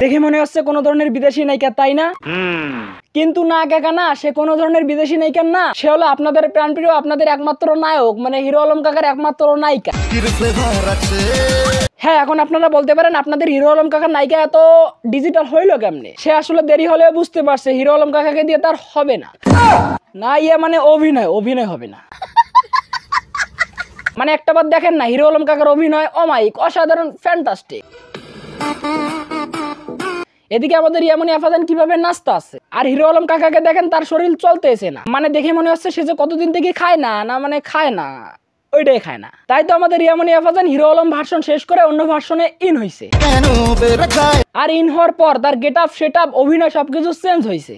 দেখে মনে হচ্ছে কোন ধরনের বিদেশি নায়িকা, তাই না? কিন্তু না কাকা না, সে কোন ধরনের বিদেশি নায়িকা না, সে হলো আপনাদের প্রাণপ্রিয়, আপনাদের একমাত্র নায়ক, মানে হিরো আলম কাকার একমাত্র নায়িকা। হ্যাঁ, এখন আপনারা বলতে পারেন আপনাদের হিরো আলম কাকার নায়িকা এত ডিজিটাল হইলো কেমনে? সে আসলে দেরি হলেও বুঝতে পারছে হিরো আলম কাকাকে দিয়ে তার হবে না। না ইয়ে মানে অভিনয় হবে না। মানে একটা বার দেখেন না, হিরো আলম কাকার অভিনয় অমায়িক, অসাধারণ, ফ্যান্টাস্টিক। এদিকে আমাদের ইয়ামিনী আফাজান কিভাবে নাচতে আছে, আর হিরো আলম কাকাকে দেখেন তার শরীর চলতেছে না, মানে দেখে মনে হচ্ছে সে যে কতদিন থেকে খায় না, মানে খায় না, ওইটাই খায় না। তাই তো আমাদের ইয়ামিনী আফাজান হিরো আলম ভার্সন শেষ করে অন্য ভার্সনে ইন হইছে, আর ইন হওয়ার পর তার গেট আপ, সেট আপ, অভিনয় সবকিছু চেঞ্জ হয়েছে।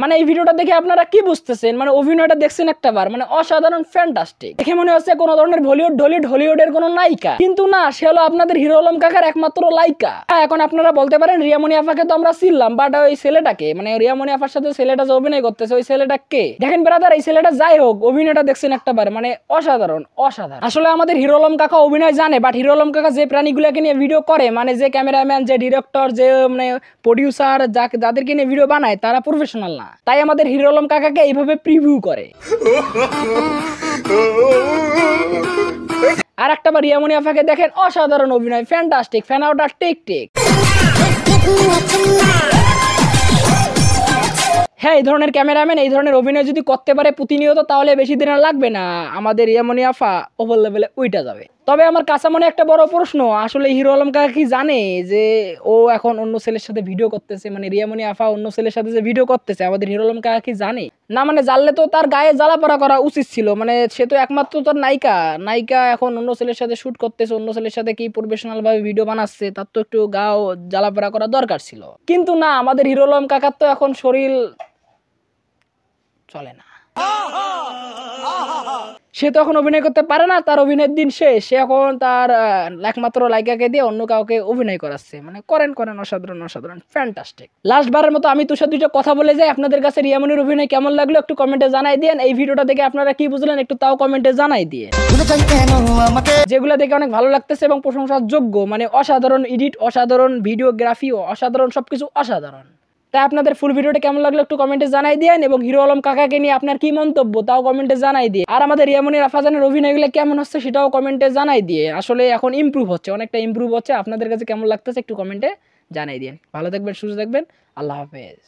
মানে এই ভিডিওটা দেখে আপনারা কি বুঝতেছেন? মানে অভিনয়টা দেখছেন একটা বার, মানে অসাধারণ, ফ্যান্টাস্টিক। দেখে মনে হচ্ছে কোন ধরনের হলিউডের কোন নায়িকা, কিন্তু না, সে হলো আপনাদের হিরো আলম কাকার একমাত্র নায়িকা। এখন আপনারা বলতে পারেন রিয়ামণি আফাকে তো আমরা চিনলাম, বাট ওই ছেলেটাকে, মানে রিয়ামণি আফার সাথে ছেলেটা যে অভিনয় করতেছে ওই ছেলেটা কে? দেখেন ব্রাদার, এই ছেলেটা যাই হোক, অভিনয়টা দেখছেন একটা বার, মানে অসাধারণ। আসলে আমাদের হিরো আলম কাকা অভিনয় জানে, বাট হিরো আলম কাকা যে প্রাণীগুলোকে নিয়ে ভিডিও করে, মানে যে ক্যামেরাম্যান, যে ডিরেক্টর, যে মানে প্রডিউসার, যাদেরকে নিয়ে ভিডিও বানায়, তারা প্রফেশনাল না। তাই আমাদের হিরো আলম কাকাকে এইভাবে প্রিভিউ করে। আর একটা বার রিয়ামণি আফাকে দেখেন, অসাধারণ অভিনয়, ফ্যান্টাস্টিক, ফ্যান আউট, আর টেক। হ্যাঁ, এই ধরনের ক্যামেরাম্যান এই ধরনের অভিনয় যদি করতে পারে প্রতিনিয়ত, তাহলে বেশি দিন আর লাগবে না, আমাদের রিয়ামণি আফা ওভার লেভেলে উইটা যাবে। তবে আমার কাছে মনে একটা বড় প্রশ্ন, আসলে হিরো আলম কাকা কি জানে যে ও এখন অন্য ছেলের সাথে ভিডিও করতেছে? মানে রিয়ামণি আফা অন্য ছেলের সাথে যে ভিডিও করতেছে, আমাদের হিরো আলম কাকা কি জানে? না, মানে জানলে তো তার গায়ে জ্বালাপড়া করা উচিত ছিল। মানে সে তো একমাত্র তার নায়িকা এখন অন্য ছেলের সাথে শুট করতেছে, অন্য ছেলের সাথে কি প্রফেশনাল ভাবে ভিডিও বানাচ্ছে, তার তো একটু গাও জ্বালাপড়া করা দরকার ছিল। কিন্তু না, আমাদের হিরো আলম কাকার তো এখন শরীর চলে না, সে তো এখন অভিনয় করতে পারে না, তার অভিনয়ের দিন শেষ। সে এখন তার একমাত্র নায়িকাকে দিয়ে অন্য কাউকে অভিনয় করাচ্ছে। মানে করেন অসাধারণ, ফ্যান্টাস্টিক। লাস্ট বারের মতো আমি তুষার দুইটা কথা বলে যাই, আপনাদের কাছে রিয়ামণির অভিনয় কেমন লাগলো একটু কমেন্টে জানাই দিয়েন। এই ভিডিওটা দেখে আপনারা কি বুঝলেন একটু তাও কমেন্টে জানাই দিয়ে। যেগুলো দেখে অনেক ভালো লাগতেছে এবং প্রশংসার যোগ্য, মানে অসাধারণ এডিট, অসাধারণ ভিডিওগ্রাফি, অসাধারণ, সবকিছু অসাধারণ। তাই আপনাদের ফুল ভিডিওটা কেমন লাগলো একটু কমেন্টে জানাই দিয়েন, এবং হিরো আলম কাকাকে নিয়ে আপনার কি মন্তব্য তাও কমেন্টে জানাই দিয়ে। আর আমাদের রিয়ামণি আফাজানের অভিনয়গুলো কেমন হচ্ছে সেটাও কমেন্টে জানাই দিয়ে। আসলে এখন ইমপ্রুভ হচ্ছে, অনেকটা ইমপ্রুভ হচ্ছে। আপনাদের কাছে কেমন লাগতেছে একটু কমেন্টে জানাই দিন। ভালো থাকবেন, সুস্থ থাকবেন, আল্লাহ হাফেজ।